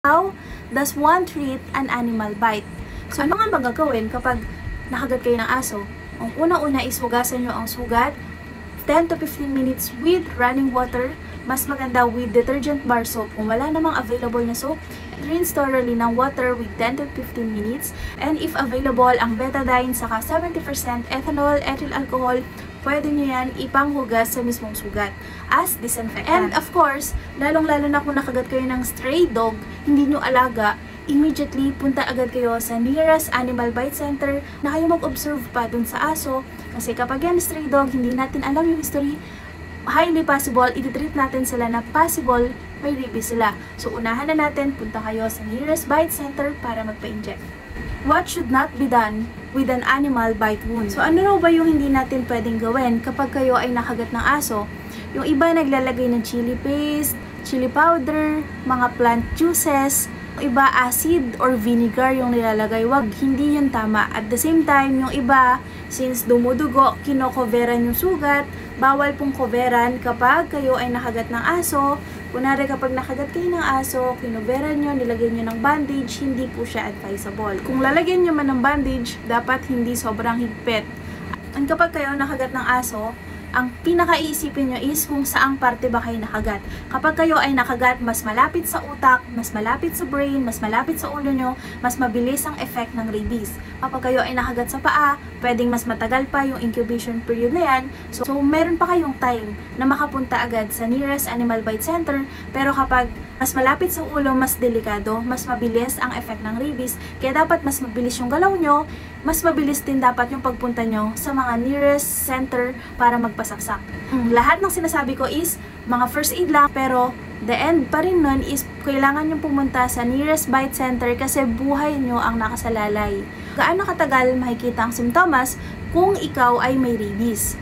How does one treat an animal bite? So, ano nga magagawin kapag nakagat kayo ng aso? Ang una-una is hugasan nyo ang sugat 10 to 15 minutes with running water. Mas maganda with detergent bar soap. Kung wala namang available na soap, rinse thoroughly ng water with 10 to 15 minutes. And if available, ang betadine saka 70% ethanol, ethyl alcohol, pwede nyo yan ipanghugas sa mismong sugat as disinfectant. And of course, lalong-lalo na kung nakagat kayo ng stray dog, hindi nyo alaga, immediately punta agad kayo sa nearest animal bite center na kayo mag-observe pa dun sa aso. Kasi kapag yan stray dog, hindi natin alam yung history, highly possible, ititreat natin sila na possible may rabies sila. So unahan na natin, punta kayo sa nearest bite center para magpa-inject. What should not be done with an animal bite wound? So ano raw ba yung hindi natin pwedeng gawin kapag kayo ay nakagat ng aso? Yung iba naglalagay ng chili paste, chili powder, mga plant juices, yung iba acid or vinegar yung nilalagay. Wag, hindi yun tama. At the same time, yung iba, since dumudugo, kinokoveran yung sugat, bawal pong coveran kapag kayo ay nakagat ng aso. Kunwari kapag nakagat kayo ng aso, kinoveran nyo, nilagyan nyo ng bandage, hindi po siya advisable. Kung lalagyan nyo man ng bandage, dapat hindi sobrang higpit. And kapag kayo nakagat ng aso, ang pinakaiisipin nyo is kung saang parte ba kayo nakagat. Kapag kayo ay nakagat, mas malapit sa utak, mas malapit sa brain, mas malapit sa ulo nyo, mas mabilis ang effect ng rabies. Kapag kayo ay nakagat sa paa, pwedeng mas matagal pa yung incubation period na yan. So meron pa kayong time na makapunta agad sa nearest animal bite center. Pero kapag mas malapit sa ulo, mas delikado, mas mabilis ang effect ng rabies. Kaya dapat mas mabilis yung galaw nyo, mas mabilis din dapat yung pagpunta nyo sa mga nearest center para magpasaksak. Lahat ng sinasabi ko is mga first aid lang, pero the end pa rin nun is kailangan nyo pumunta sa nearest bite center kasi buhay nyo ang nakasalalay. Gaano katagal makikita ang simptomas kung ikaw ay may rabies?